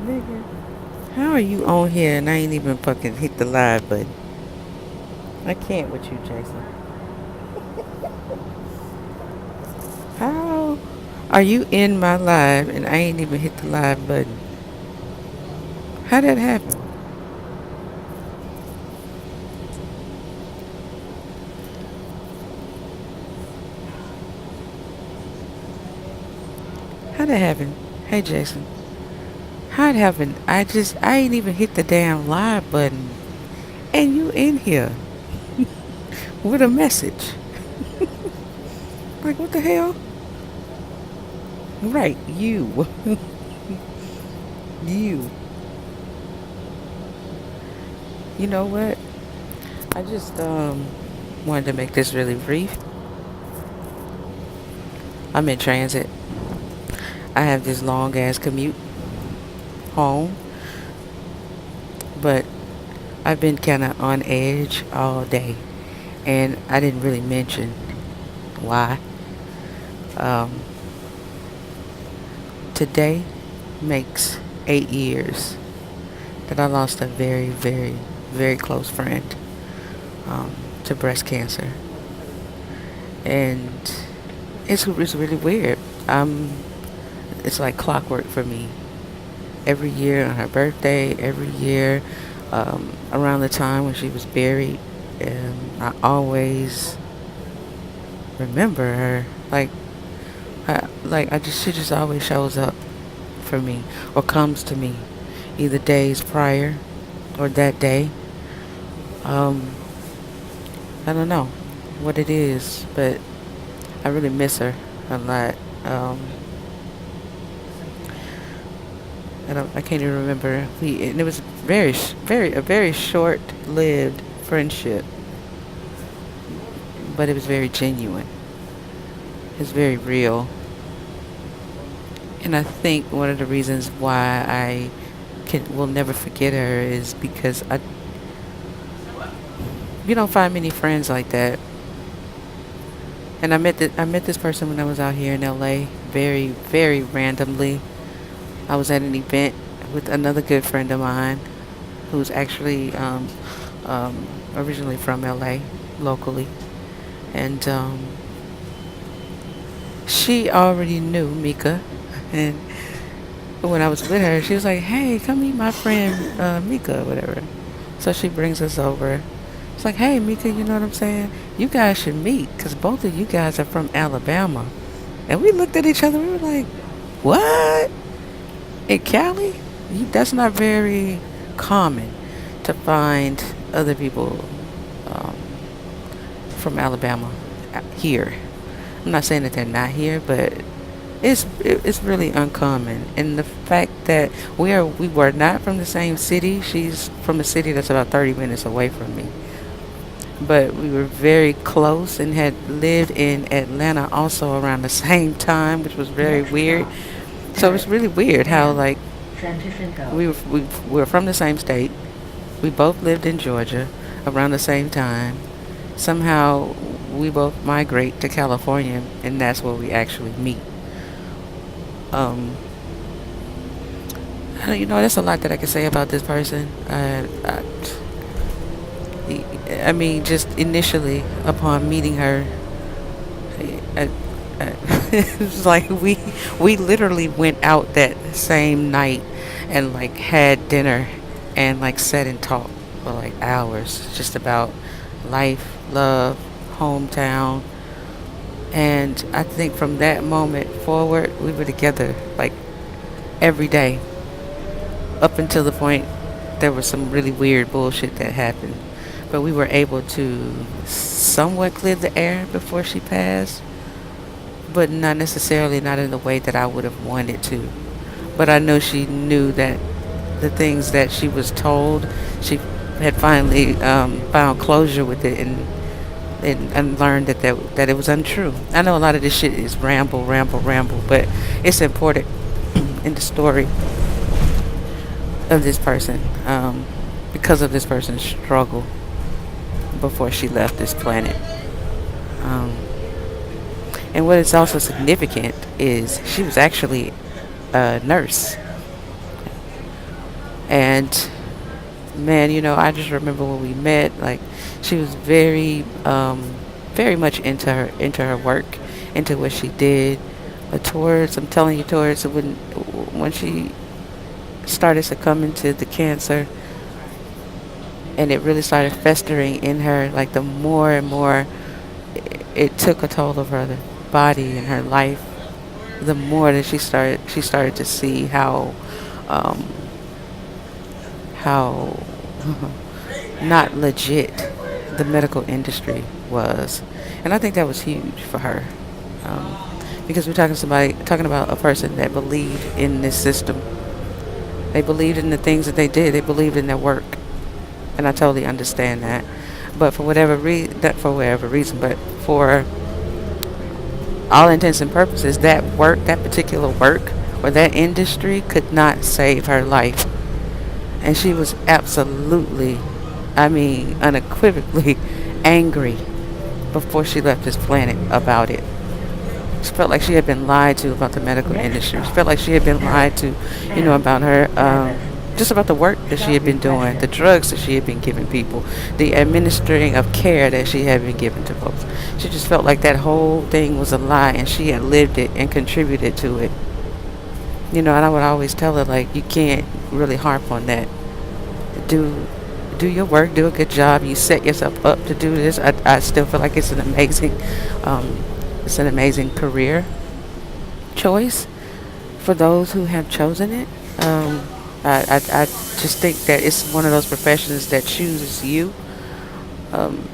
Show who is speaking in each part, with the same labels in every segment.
Speaker 1: Nigga, how are you on here and I ain't even fucking hit the live button? I can't with you, Jason. How are you in my live and I ain't even hit the live button? How that happen? How that happen? Hey, Jason. How it happened? I ain't even hit the damn live button. And you in here with a message. Like, what the hell? Right, you. You. You know what? I just wanted to make this really brief. I'm in transit. I have this long ass commute home, but I've been kind of on edge all day, and I didn't really mention why. Um, Today makes 8 years that I lost a very, very, very close friend to breast cancer, and it's really weird. It's like clockwork for me. Every year on her birthday, every year around the time when she was buried, I always remember her. She just always shows up for me or comes to me, either days prior or that day. Um, I don't know what it is, but I really miss her a lot. Um, I can't even remember. And it was a very short-lived friendship, but it was very genuine. It's very real, and I think one of the reasons why I can will never forget her is because you don't find many friends like that. And I met this person when I was out here in L.A. very, very randomly. I was at an event with another good friend of mine who's actually originally from LA, locally. And she already knew Mika. And when I was with her, she was like, hey, come meet my friend Mika, or whatever. So she brings us over. It's like, hey, Mika, you know what I'm saying? You guys should meet because both of you guys are from Alabama. And we looked at each other. We were like, what? In Cali? That's not very common to find other people um, from Alabama here. I'm not saying that they're not here, but it's really uncommon. And the fact that we were not from the same city. She's from a city that's about 30 minutes away from me. But we were very close and had lived in Atlanta also around the same time, which was very weird. So it's really weird how like we were from the same state. We both lived in Georgia around the same time. Somehow we both migrate to California, and that's where we actually meet. Um, that's a lot that I can say about this person. I mean, just initially upon meeting her, I, it was like we literally went out that same night and like had dinner and like sat and talked for like hours just about life, love, hometown. And I think from that moment forward, we were together like every day up until the point there was some really weird bullshit that happened. But we were able to somewhat clear the air before she passed, but not necessarily not in the way that I would have wanted to. But I know she knew that the things that she was told, she had finally found closure with it and learned that it was untrue. I know a lot of this shit is ramble, ramble, ramble, but it's important in the story of this person because of this person's struggle before she left this planet. Um, and what is also significant is she was actually a nurse. And man, I just remember when we met. Like, she was very much into her work, into what she did. I'm telling you, towards when she started succumbing to the cancer, and it really started festering in her. Like, the more and more it took a toll of her body and her life, the more that she started to see um, how not legit the medical industry was, and I think that was huge for her, um, because we're talking about a person that believed in this system. They believed in the things that they did. They believed in their work, and I totally understand that. But not for whatever reason, but for all intents and purposes, that particular work, or that industry, could not save her life. And she was absolutely, I mean, unequivocally angry before she left this planet about it. She felt like she had been lied to about the medical industry. She felt like she had been lied to, about her, just about the work that she had been doing, the drugs that she had been giving people, the administering of care that she had been giving to folks. She just felt like that whole thing was a lie, and she had lived it and contributed to it. And I would always tell her, like, you can't really harp on that. Do your work, do a good job. You set yourself up to do this. I still feel like um, it's an amazing career choice for those who have chosen it. I just think that it's one of those professions that chooses you. Um,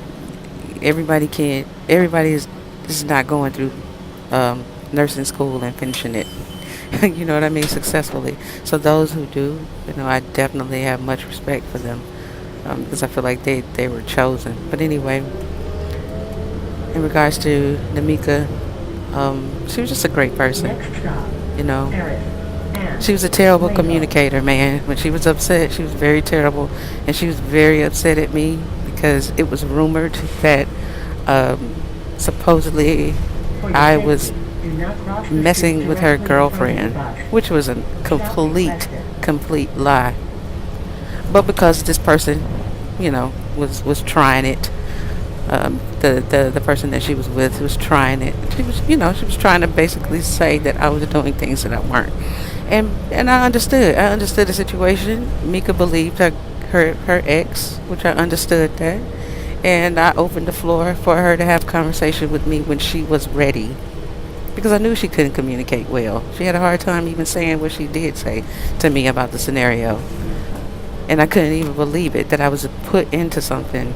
Speaker 1: everybody is not going through nursing school and finishing it. You know what I mean, successfully. So those who do, I definitely have much respect for them, because I feel like they were chosen. But anyway, in regards to NaaMeka, she was just a great person. You know, she was a terrible communicator, man. When she was upset, she was very terrible, and she was very upset at me because it was rumored that supposedly I was messing with her girlfriend, which was a complete lie. But because this person, was trying it, the person that she was with was trying it. She was trying to basically say that I was doing things that I weren't, and I understood. I understood the situation. Mika believed her ex, which I understood that, and I opened the floor for her to have conversation with me when she was ready, because I knew she couldn't communicate well. She had a hard time even saying what she did say to me about the scenario, and I couldn't even believe it that I was put into something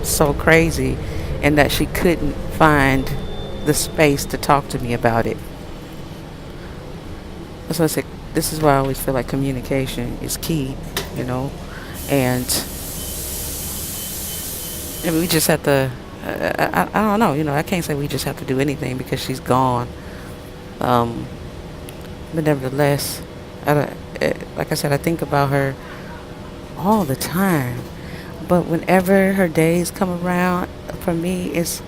Speaker 1: so crazy, and that she couldn't find the space to talk to me about it. That's why I said, this is why I always feel like communication is key, you know, and we just have to. I don't know, I can't say we just have to do anything because she's gone. Um, but nevertheless, like I said, I think about her all the time. But whenever her days come around, for me, it's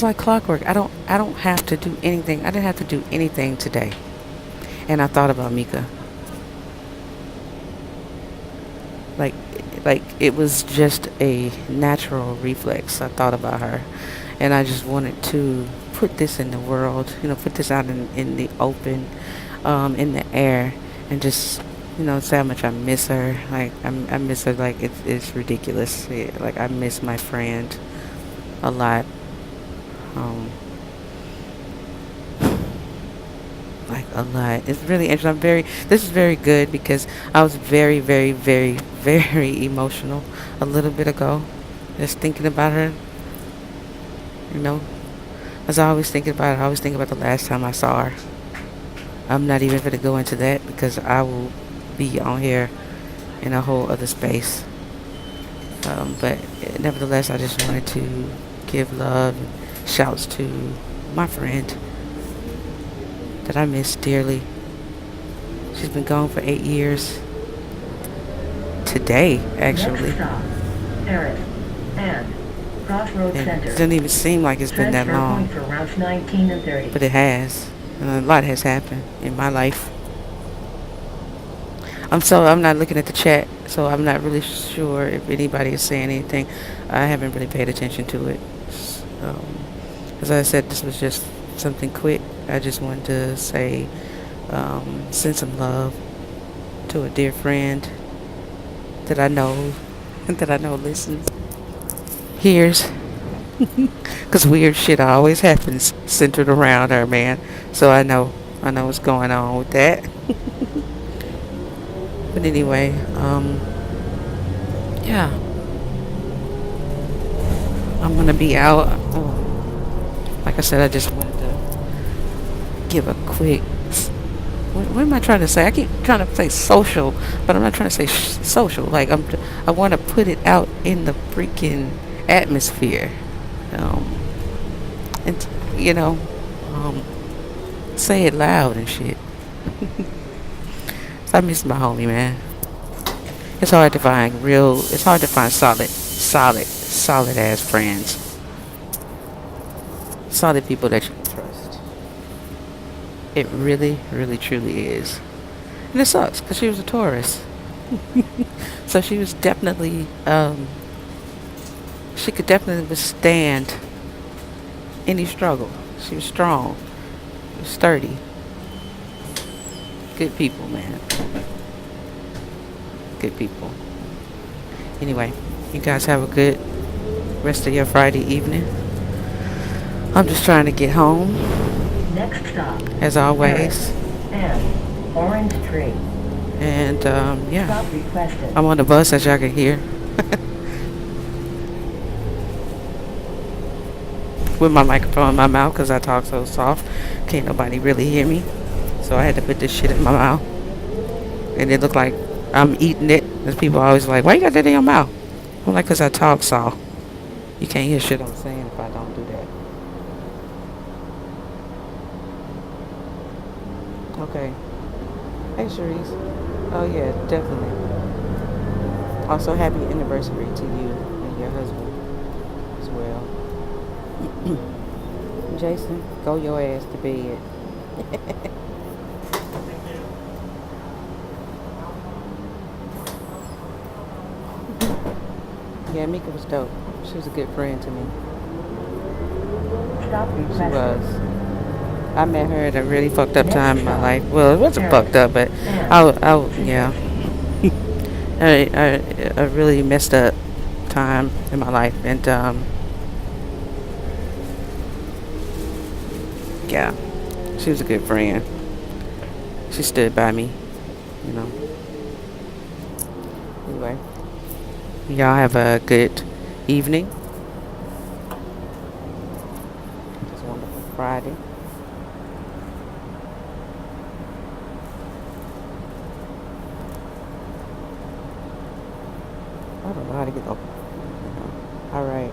Speaker 1: like clockwork. I don't have to do anything. I didn't have to do anything today, and I thought about Mika. Like like it was just a natural reflex. I thought about her, and I just wanted to put this in the world. Put this out in the open, in the air, and just say how much I miss her. Like I miss her. Like it's ridiculous. Yeah, like I miss my friend a lot. Um, like a lot. It's really interesting. This is very good because I was very, very, very, very emotional a little bit ago. Just thinking about her, you know. As I always thinking about her, I always think about the last time I saw her. I'm not even going to go into that because I will be on here in a whole other space. But nevertheless, I just wanted to give love and shouts to my friend that I miss dearly. She's been gone for 8 years. Today, actually. Next stop, Paris and Crossroads Center. It doesn't even seem like it's been that long. For routes 19 and 30. But it has. And a lot has happened in my life. I'm not looking at the chat, so I'm not really sure if anybody is saying anything. I haven't really paid attention to it. Um, as I said, this was just something quick. I just wanted to say, send some love to a dear friend that I know, that I know listens, hears, because weird shit always happens centered around her, man. So I know what's going on with that. But anyway, yeah, I'm gonna be out. Like I said, I just wanted to give a quick. What am I trying to say? I keep trying to say social, but I'm not trying to say social. Like I want to put it out in the freaking atmosphere, um, and um, say it loud and shit. So I miss my homie, man. It's hard to find real. It's hard to find solid ass friends, solid people that you can trust. It really, really, truly is. And it sucks because she was a Taurus. So she was definitely, she could definitely withstand any struggle. She was strong, sturdy, good people, man. Good people. Anyway, you guys have a good rest of your Friday evening. I'm just trying to get home,
Speaker 2: Next stop,
Speaker 1: as always.
Speaker 2: and Orange Tree.
Speaker 1: And yeah,
Speaker 2: Stop requested.
Speaker 1: I'm on the bus, as y'all can hear. With my microphone in my mouth because I talk so soft. Can't nobody really hear me. So I had to put this shit in my mouth. And it looked like I'm eating it. There's people always like, why you got that in your mouth? I'm like, because I talk soft. You can't hear shit I'm saying if I don't do that. Okay. Hey, Cherise. Oh, yeah, definitely. Also, happy anniversary to you and your husband as well. Jason, go your ass to bed. Yeah, Mika was dope. She was a good friend to me.
Speaker 2: Stop
Speaker 1: She
Speaker 2: requested.
Speaker 1: was. I met her at a really fucked up time in my life. Well, it wasn't fucked up, but yeah. A really messed up time in my life. And, yeah, she was a good friend. She stood by me, you know. Anyway, y'all have a good evening. It's a wonderful Friday. I don't know how to get up. All right.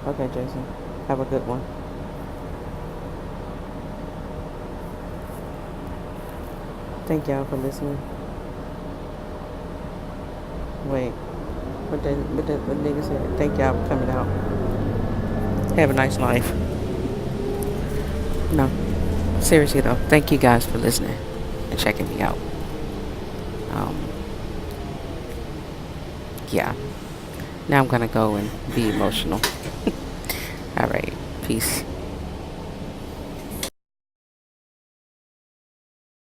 Speaker 1: Okay, Jason. Have a good one. Thank y'all for listening. Wait. What nigga said? Thank y'all for coming out. Have a nice life. No. Seriously though. Thank you guys for listening and checking me out. Um, yeah. Now I'm gonna go and be emotional. All right. Peace.